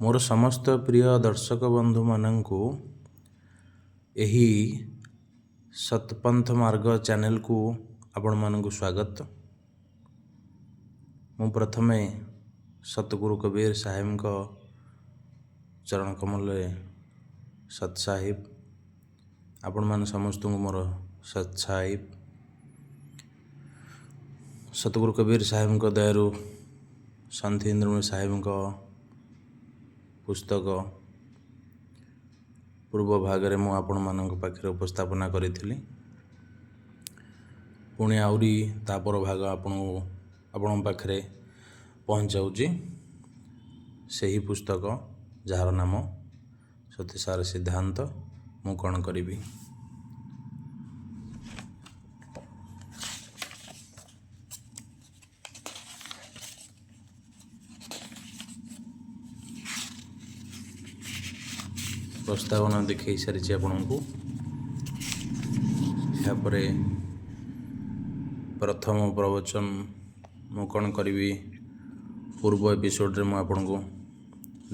मोर समस्त प्रिय दर्शक बंधु मानंकु एही सतपंथ मार्ग चैनल को आपण मानंकु स्वागत। मु प्रथमे सतगुरु कबीर साहेब को चरण कमल सत साहिब आपण मान समस्त को मोर सत साहिब। सतगुरु कबीर साहेब को दयारु संत इंद्रमणि साहेब को पुस्तक पूर्व भागरे मु आपण मानक पाखरे उपस्थापना करिथिली। पुणी आउरी तापर भाग आपण पाखरे पहुँचाऊँगी। सही पुस्तक जार नाम सत्यसार सिद्धांत मु कौन करी। प्रस्तावना देखई सारी आपण को यापर प्रथम प्रवचन मु कौन करी पूर्व एपिसोड रे मु आपण को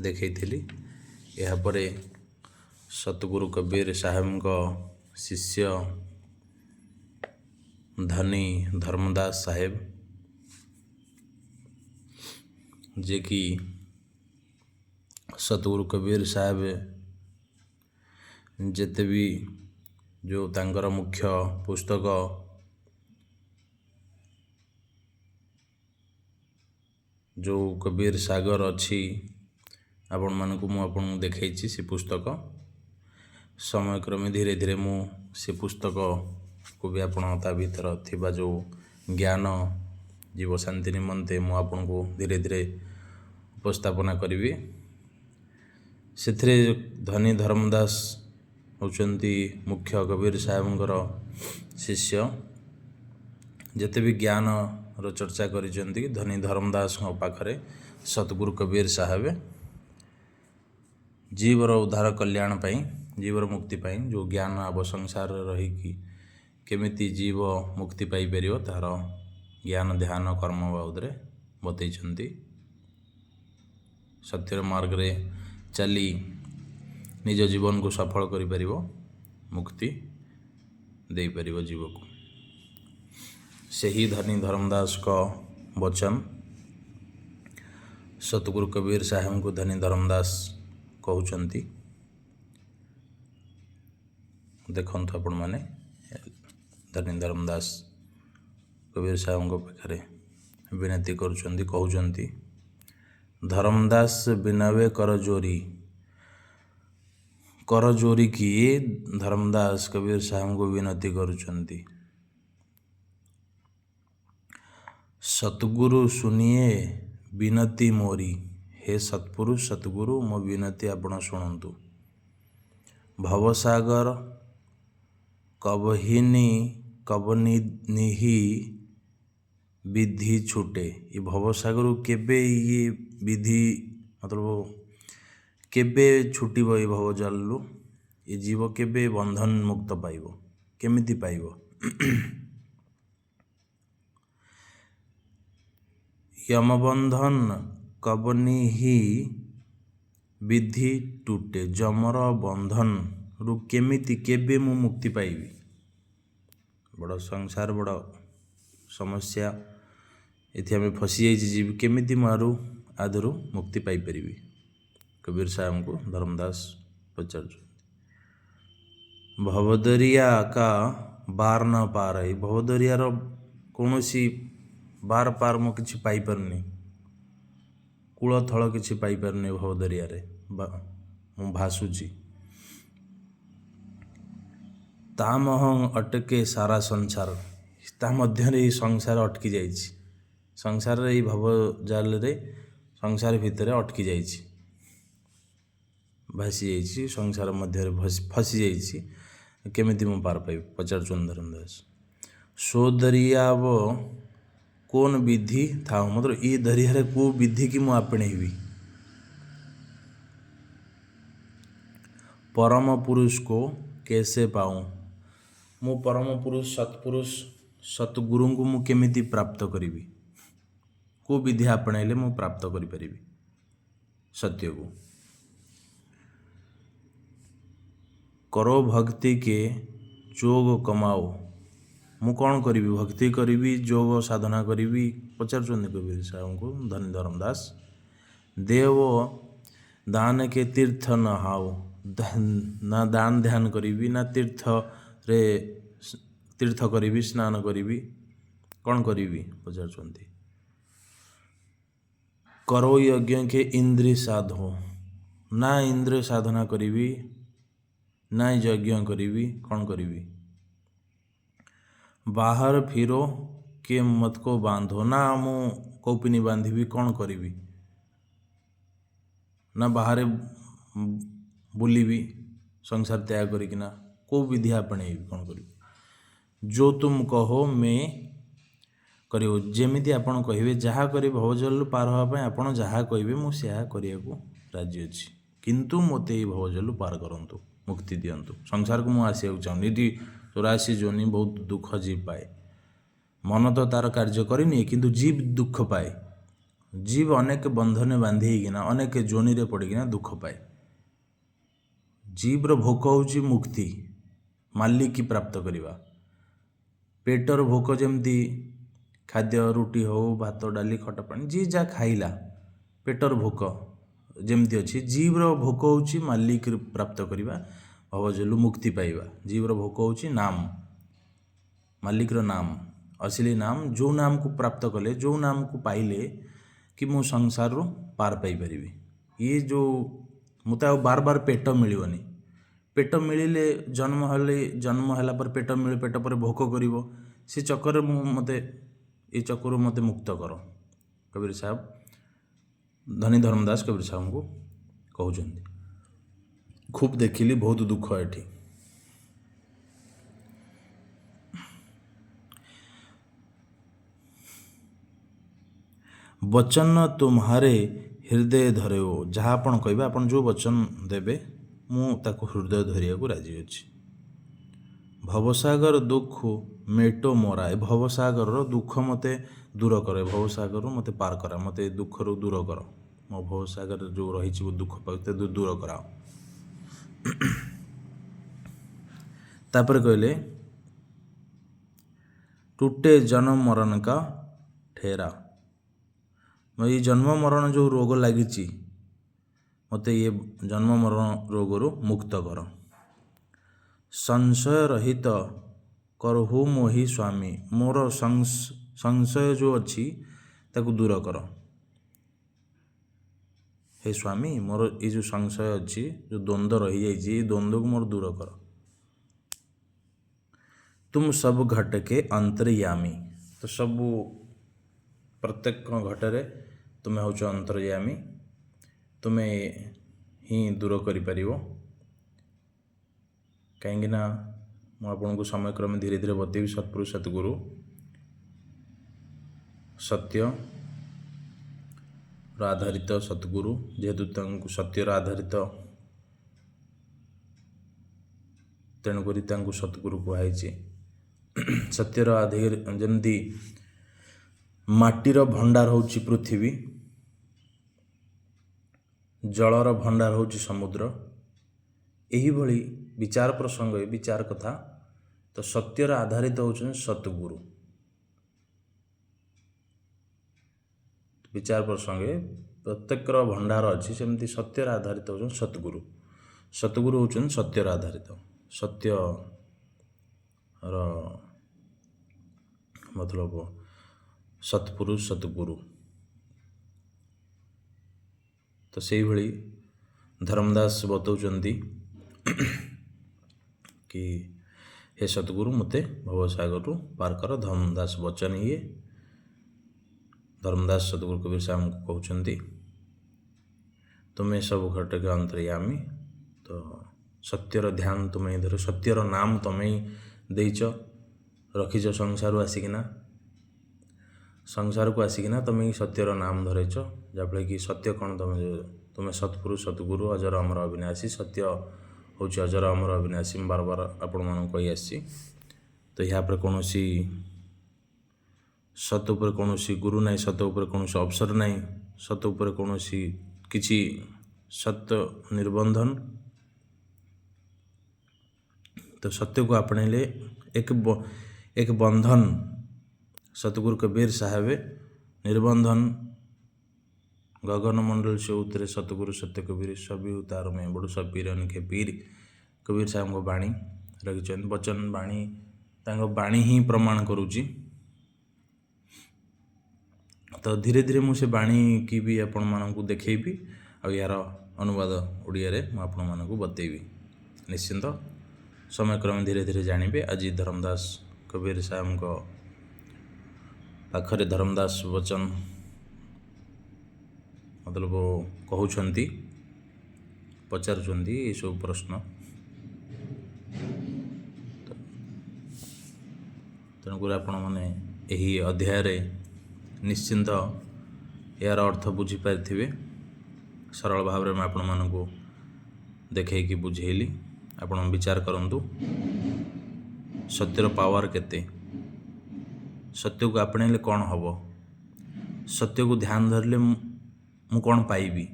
देखई थी। यापर सतगुरु कबीर साहेब को शिष्य धनी धर्मदास साहेब जे कि सतगुरु कबीर साहेब जेते भी जो तांकर मुख्य पुस्तक जो कबीर सागर अच्छी आपण मानक मुझे देखी से पुस्तक समय क्रमे धीरे धीरे मु से पुस्तक को भी आपण ता भीतर थिबा जो ज्ञान जीव शांति निमंते मु आपण को धीरे धीरे उपस्थापना करी। से धनी धर्मदास होचंती मुख्य कबीर साहेबंकर शिष्य जेते भी ज्ञान रो चर्चा करिसेंती धनी धर्मदास पाखरे सतगुरु कबीर साहेब जीवर उद्धार कल्याण पाई जीवर मुक्ति पाई जो ज्ञान आब संसार रही कि केमिति जीव मुक्ति पाई परियो तार ज्ञान ध्यान कर्म बाबदरे बतैछंती। सत्यर मार्ग रे चली निज जीवन को सफल करि परिबो मुक्ति दे परिबो जीव को। सही धनी धर्मदास को वचन सतगुरु कबीर साहेब को धनी धर्मदास कहउचंती। देखंतु आपण माने धनी धर्मदास कबीर साहेब को पाखरे विनती करुचंती कहउचंती धर्मदास बिनवे कर जोरी की धर्मदास कबीर साहेब को विनती करुचंती। सतगुरु सुनिए विनती मोरी हे सतपुरुष सतगुरु मो विनती आपण शुणु। भवसागर कबनिही विधि छूटे। ये भवसागर केबे ये विधि मतलब केबे छुटिब ये भव जलु ये जीव केबे बंधन मुक्त पाइब केमिति पाइब। यमबंधन कबनिही विधि टूटे जमर बंधन रु केमिति केबे मु मुक्ति पाइबी। बड़ संसार बड़ समस्या इति हमें फसी जाइए जीव केमिति मारू आदरू मुक्ति पाई परिबी। कबीर साहब को धर्मदास पचार भवदरिया का बार न पार है भवदरियार कौन सी बार पार मु किछि पाई परनी कूल थल किछि पाई परनी भवदरिया रे मु भासुची तामहं अटके सारा संसार ता मध्य रे संसार अटकी जाइछि संसार रे भव जाल रे संसार भितर अटकी जाइछि भासी जाइछि संसार मध्य रे फसी जाइछि केमिति मु पार पाइ पचार धर्मदास सो दरियाव कौन विधि था मतलब ये दरिया को विधि की मु आपणेबी। परम पुरुष को कैसे पाऊँ मु परम पुरुष सतगुरु को मु केमिति प्राप्त करी को विधि आपणाइले मु प्राप्त करि परिबी सत्य को। करो भक्ति के जोग कमाओ। ମୁଁ କ'ଣ କରିବି? ଭକ୍ତି କରିବି, ଯୋଗ ସାଧନା କରିବି। ପଚାରୁଛନ୍ତି କବିର ସାହୁଙ୍କୁ ଧନୀ ଧର୍ମ ଦାସ। ଦେବ ଦାନ କେ ତୀର୍ଥ ନ ହାଉ, ନା ଦାନ ଧ୍ୟାନ କରିବି ନା ତୀର୍ଥରେ ତୀର୍ଥ କରିବି, ସ୍ନାନ କରିବି, କ'ଣ କରିବି ପଚାରୁଛନ୍ତି। କରୋ ଯଜ୍ଞ କେ ଇନ୍ଦ୍ରିୟ ସାଧୋ, ନା ଇନ୍ଦ୍ରିୟ ସାଧନା କରିବି ନା ଯଜ୍ଞ କରିବି, କ'ଣ କରିବି। ବାହାର ଫିରୋ କେ ମତ କୋ ବାନ୍ଧୋ, ନା ମୁଁ କୌପିନି ବାନ୍ଧିବି, କ'ଣ କରିବି। ନା ବାହାରେ ବୁଲିବି ସଂସାର ତ୍ୟାଗ କରିକିନା, କେଉଁ ବିଧି ଆପଣେଇବି, କ'ଣ କରିବି। ଯୋ ତୁମ କହ ମେ କରିବ, ଯେମିତି ଆପଣ କହିବେ, ଯାହା କରିବେ ଭବଜଲରୁ ପାର ହେବା ପାଇଁ ଆପଣ ଯାହା କହିବେ ମୁଁ ସେହା କରିବାକୁ ରାଜି ଅଛି, କିନ୍ତୁ ମୋତେ ଏଇ ଭବଜଲରୁ ପାର କରନ୍ତୁ, ମୁକ୍ତି ଦିଅନ୍ତୁ। ସଂସାରକୁ ମୁଁ ଆସିବାକୁ ଚାହୁଁନି। ଏଠି 84 ଯୋନି ବହୁତ ଦୁଃଖ ଜୀବ ପାଏ। ମନ ତ ତାର କାର୍ଯ୍ୟ କରିନିଏ, କିନ୍ତୁ ଜୀବ ଦୁଃଖ ପାଏ। ଜୀବ ଅନେକ ବନ୍ଧନରେ ବାନ୍ଧି ହେଇକିନା ଅନେକ ଯୋନିରେ ପଡ଼ିକିନା ଦୁଃଖ ପାଏ। ଜୀବର ଭୋକ ହେଉଛି ମୁକ୍ତି, ମାଲିକି ପ୍ରାପ୍ତ କରିବା। ପେଟର ଭୋକ ଯେମିତି ଖାଦ୍ୟ, ରୁଟି ହେଉ, ଭାତ, ଡାଲି, ଖଟା ପାଣି, ଯିଏ ଯାହା ଖାଇଲା, ପେଟର ଭୋକ ଯେମିତି ଅଛି, ଜୀବର ଭୋକ ହେଉଛି ମାଲିକ ପ୍ରାପ୍ତ କରିବା, ଭବଜଲରୁ ମୁକ୍ତି ପାଇବା। ଜୀବର ଭୋକ ହେଉଛି ନାମ, ମାଲିକର ନାମ, ଅସଲି ନାମ। ଯେଉଁ ନାମକୁ ପ୍ରାପ୍ତ କଲେ, ଯେଉଁ ନାମକୁ ପାଇଲେ କି ମୁଁ ସଂସାରରୁ ପାର ପାଇପାରିବି। ଇଏ ଯେଉଁ ମୋତେ ଆଉ ବାର ବାର ପେଟ ମିଳିବନି। ପେଟ ମିଳିଲେ ଜନ୍ମ ହେଲା ପରେ ପେଟ ମିଳେ, ପେଟ ପରେ ଭୋକ କରିବ। ସେ ଚକ୍କରରେ ଏ ଚକ୍କରରୁ ମୋତେ ମୁକ୍ତ କର। କବିର ସାହେବ ଧନୀ ଧର୍ମଦାସ କବିର ସାହୁଙ୍କୁ କହୁଛନ୍ତି। ଖୁବ୍ ଦେଖିଲି ବହୁତ ଦୁଃଖ ଏଠି। ବଚନ ତୁମ୍ହାରେ ହୃଦୟ ଧରେ ଓ, ଯାହା ଆପଣ କହିବେ, ଆପଣ ଯେଉଁ ବଚନ ଦେବେ ମୁଁ ତାକୁ ହୃଦୟ ଧରିବାକୁ ରାଜି ଅଛି। ଭବସାଗର ଦୁଃଖ ମେଟୋ ମୋରା, ଏ ଭବସାଗରର ଦୁଃଖ ମୋତେ ଦୂର କର, ଭବସାଗରରୁ ମୋତେ ପାର କର, ମୋତେ ଏ ଦୁଃଖରୁ ଦୂର କର। ମୋ ଭବସାଗରରେ ଯେଉଁ ରହିଛି ଦୁଃଖ ପାଉଛି ଦୂର କରାଅ। ତାପରେ କହିଲେ ଟୁଟେ ଜନ୍ମ ମରଣ କା ଠେରା, ଏଇ ଜନ୍ମ ମରଣ ଯେଉଁ ରୋଗ ଲାଗିଛି, ମୋତେ ଇଏ ଜନ୍ମ ମରଣ ରୋଗରୁ ମୁକ୍ତ କର। ସଂଶୟ ରହିତ କରହୁ ମୋହି ସ୍ୱାମୀ, ମୋର ସଂଶୟ ଯେଉଁ ଅଛି ତାକୁ ଦୂର କର। ହେ ସ୍ୱାମୀ, ମୋର ଏଇ ଯେଉଁ ସଂଶୟ ଅଛି, ଯେଉଁ ଦ୍ୱନ୍ଦ୍ୱ ରହିଯାଇଛି, ଏଇ ଦ୍ୱନ୍ଦ୍ୱକୁ ମୋର ଦୂର କର। ତୁମ ସବୁ ଘଟକେ ଅନ୍ତର୍ୟାମୀ, ତ ସବୁ ପ୍ରତ୍ୟେକ ଘଟରେ ତୁମେ ହେଉଛ ଅନ୍ତର୍ୟାମୀ, ତୁମେ ହିଁ ଦୂର କରିପାରିବ। କାହିଁକିନା ମୁଁ ଆପଣଙ୍କୁ ସମୟକ୍ରମେ ଧୀରେ ଧୀରେ ବତେଇବି। ସତ୍ପୁରୁଷ ସତଗୁରୁ ସତ୍ୟର ଆଧାରିତ ସତଗୁରୁ, ଯେହେତୁ ତାଙ୍କୁ ସତ୍ୟର ଆଧାରିତ, ତେଣୁକରି ତାଙ୍କୁ ସତଗୁରୁ କୁହାଯାଇଛି। ସତ୍ୟର ଯେମିତି ମାଟିର ଭଣ୍ଡାର ହେଉଛି ପୃଥିବୀ, ଜଳର ଭଣ୍ଡାର ହେଉଛି ସମୁଦ୍ର, ଏହିଭଳି ବିଚାର ପ୍ରସଙ୍ଗ, ବିଚାର କଥା, ତ ସତ୍ୟର ଆଧାରିତ ହେଉଛନ୍ତି ସତଗୁରୁ। ବିଚାର ପ୍ରସଙ୍ଗେ ପ୍ରତ୍ୟେକର ଭଣ୍ଡାର ଅଛି, ସେମିତି ସତ୍ୟର ଆଧାରିତ ହେଉଛନ୍ତି ସତଗୁରୁ। ସତଗୁରୁ ହେଉଛନ୍ତି ସତ୍ୟର ଆଧାରିତ। ସତ୍ୟର ମତଲବ ସତ୍ପୁରୁଷ, ସତଗୁରୁ। ତ ସେଇଭଳି ଧର୍ମଦାସ ବତାଉଛନ୍ତି କି ହେ ସତଗୁରୁ, ମୋତେ ଭବସାଗରରୁ ପାର କର। ଧର୍ମଦାସ ବଚନ ଇଏ ଧର୍ମଦାସ ସତଗୁରୁ କବିର ସାହୁଙ୍କୁ କହୁଛନ୍ତି, ତୁମେ ସବୁ ଘଟକେ ଅନ୍ତର୍ୟାମୀ, ତ ସତ୍ୟର ଧ୍ୟାନ ତୁମେ ହିଁ ଧର, ସତ୍ୟର ନାମ ତୁମେ ହିଁ ଦେଇଛ, ରଖିଛ ସଂସାରକୁ ଆସିକିନା ତୁମେ ହିଁ ସତ୍ୟର ନାମ ଧରେଇଛ। ଯାହାଫଳରେ କି ସତ୍ୟ କ'ଣ, ତୁମେ ସତ୍ପୁରୁଷ, ସତଗୁରୁ, ଅଜର ଅମର ଅବିନାଶୀ। ସତ୍ୟ ହେଉଛି ଅଜର ଅମର ଅବିନାଶୀ। ମୁଁ ବାରବାର ଆପଣମାନଙ୍କୁ କହି ଆସିଛି। ତ ଏହା ଉପରେ କୌଣସି ସତ ଉପରେ କୌଣସି ଗୁରୁ ନାହିଁ, ସତ ଉପରେ କୌଣସି ଅବସର ନାହିଁ, ସତ ଉପରେ କୌଣସି କିଛି ସତ୍ୟ ନିର୍ବନ୍ଧନ तो सत्य को अपनेले एक बंधन सतगुरु कबीर साहेब निर्बंधन गगन मंडल से उतरे सतगुरु सत्य कबीर सभी उतार में बड़ू सब पीर अनखे पीर कबीर साहब को बाणी रखिंट वचन बाणी बाणी ही प्रमाण करुच्ची। तो धीरे धीरे मुझे बाणी की भी आपण मानक देखी आ यार अनुवाद ओडिया रे मु आपण मानक बतेबी निश्चिंत समय क्रम धीरे धीरे जानिबे। आज धर्मदास कबीर साहब को पाखरे धर्मदास वचन मतलब कहउछंती पचारुछंती ये सब प्रश्न तेणुकर आपण मैंने यही अध्याय रे निश्चिंत यार अर्थ बुझीपारे सरल भाव में आपण मानक देखी बुझेली आपण विचार करंतु सत्यर पावर केते सत्य को आपणेले कौन हम सत्य को ध्यान धरले मु कौन पाइबी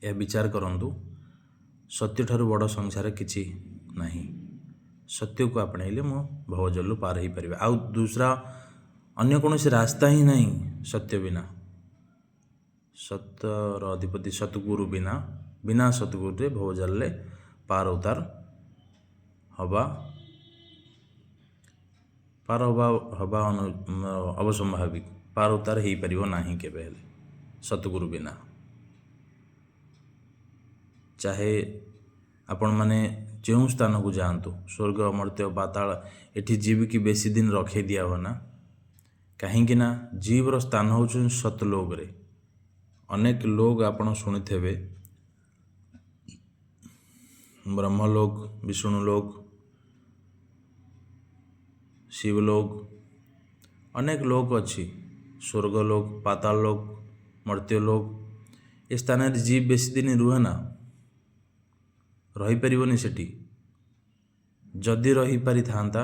यह विचार करंतु सत्य ठारू बड़ संसार किछि नहीं सत्य को आपणेले मु भवजलु पार ही परिबे आ दूसरा अन्य कौन से रास्ता ही नहीं सत्य बिना सत्यर अधिपति सतगुरु बिना बिना सतगुरु रे भवजल पार उतार हवा अवसंभाविक पार उतार हो पार नहीं केबे सतगुरु बिना चाहे आपण माने जो स्थान को जातु स्वर्ग मर्त्य पाताल एठी जीव की बेसी दिन रखे दिया हो ना कहीं जीवर स्थान हो सतलोक रे अनेक लोग आपण शुणिथे ब्रह्मलोक विष्णुलोक शिवलोक अनेक लोक अच्छी स्वर्गलोक पातालोक मर्त्यलोक ए स्थान जीव बेसी दिन रुहे ना रही परिबनी सेठी जदि रही पारि थांता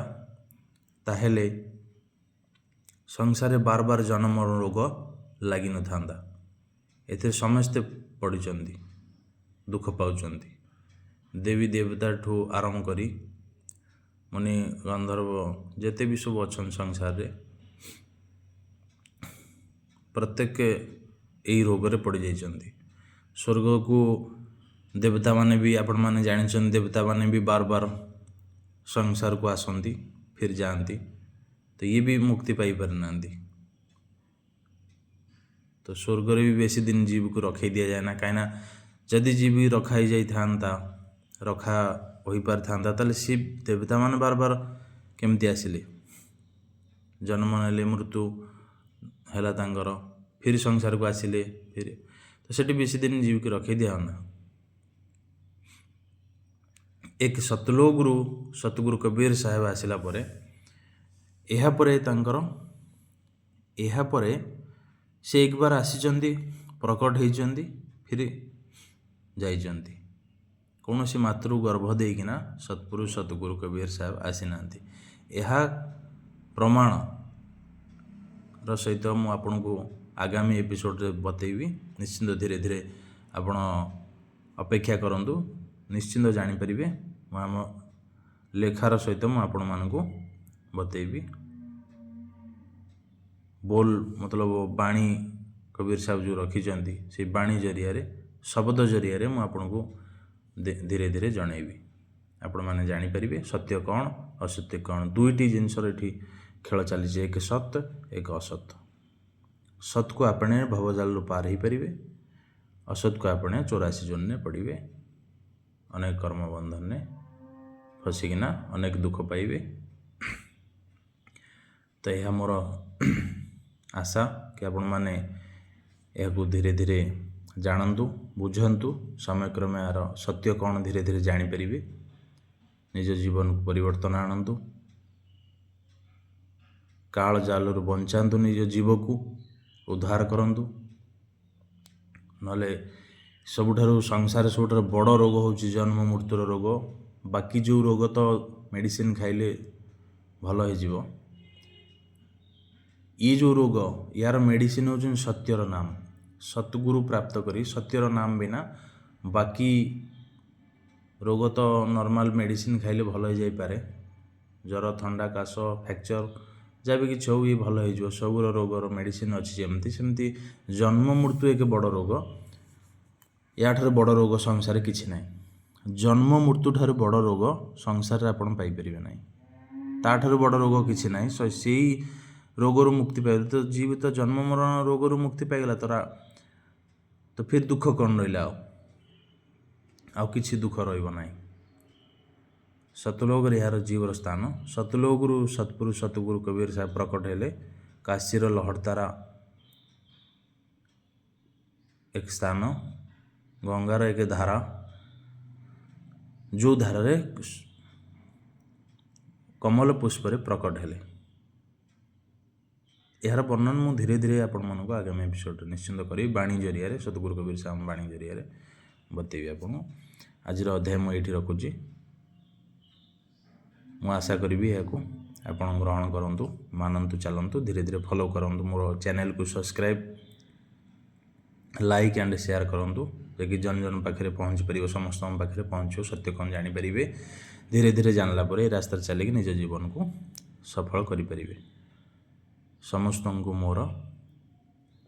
ताहेले संसार बार बार जन्म रोग लगी न थांता एथे समस्ते पड़िचंदी दुख पाउचंदी देवी देवता ठू आरंभ करी मुनि गंधर्व जेते भी सब अच्छन संसार रे प्रत्येक यही रोग रे पड़ जाइचंदी स्वर्ग को देवता माने भी आपण माने जानिचंदी देवता माने भी बार बार संसार को आसंती फिर जाती तो ये भी मुक्ति पाई पार नांदी तो स्वर्ग रे भी बेसी दिन जीव को रखै दिया जाए ना कहीं जदि जीव रखाई जाई थांता रखा हो पार था ताले शिव देवता मान बार बार केमती आसिले जन्म नेले मृत्यु हैला तांकर फिर संसार को आसिले फिर तो सेठी बेसी दिन जीव के रखे दिया ना एक सतलोकरू सतगुरु कबीर साहेब आसिला परे एहा परे तांकर एहा परे से एक बार आसीचंदी प्रकट होइचंदी फिर जाइचंदी कौन सी मातृ गर्भ देकिना सतपुरुष सतगुरु कबीर साहेब आसी नांती यह प्रमाण सहित मु आपन को आगामी एपिसोड रे बतेबी निश्चिंत धीरे धीरे आपण अपेक्षा करंतु निश्चिंत जानि परिबे आम लेखार सहित मु आपण मानकु बतेबी बोल मतलब बाणी कबीर साहब जो रखिचंती से बाणी जरिया रे शब्द जरिया रे मु आपण को धीरे धीरे जनइबी आपण माने जानि परिबे सत्य कौन असत्य कौन दुईटी जिनसर एठी खेल चली एक सत्य एक असत सत को आपणे भवजाल पार ही परिबे असत को आपणे 84 जन्ने पड़िबे अनेक कर्म बंधन ने फसिकिना अनेक दुख पाइबे। तो यह मोर आशा कि आपण माने यह धीरे धीरे जानतु बुझंतु समय क्रमे यार सत्य कौन धीरे धीरे जापर निज जीवन को परिवर्तन आणतु काल जालू बंचातु निज जीव को उद्धार करंतु नले सबुठारु संसार सबुठारु बड़ रोग होची जन्म मृत्युर रोग बाकी जो रोग तो मेडिसिन खाइले भल हो जीवो ये जो रोग यार मेडिसिन होचन सत्यर नाम सतगुरु प्राप्त करी सत्यर नाम बिना बाकी रोग तो नॉर्मल मेडिसिन खाइले भल हो जाइपे ज्वर थंडा काश फ्रैक्चर जहाँ भी किसी हो ये भल हो सब रोगर मेडिसिन अच्छी जमती सेमती जन्म मृत्यु एक बड़ रोग या ठार बड़ रोग संसार किसी ना जन्म मृत्यु ठार बड़ रोग संसार आपण पाइपर ना ताठू बड़ रोग किसी ना से रोगर मुक्ति पाइल तो जीवित जन्म मरण रोगर मुक्ति पाइगला तो फिर दुख कौन रहा आउ किसी दुख रही सतलोक यार जीवर स्थान सतलोकु सतपुरुष सतगुरु कबीर साहब प्रकट हेले काशीर लहड़तारा एक स्थान गंगार एक धारा जो धारा रे कमल पुष्प प्रकट हेले यार वर्णन मु धीरे धीरे आपण मानक आगामी एपिसोड निश्चिंत करी बाणी जरिया सतगुरु कबीर साहब बाणी जरिया बतेबी आपन आज अध्याय मुझे रखुची मु आशा करी आपन ग्रहण करूँ मानतु चलतु धीरे धीरे फॉलो करूँ मोर चैनल को सब्सक्राइब लाइक एंड शेयर करूँ जि जन जन पाखे पहुँच पार समस्त पाखे पहुँचो सत्य कौन जानीपर धीरे धीरे जानला रास्ता चलिए निज जीवन को सफल करें समस्त को मोर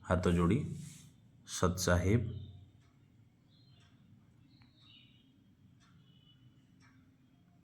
हाथ जोड़ी सत साहिब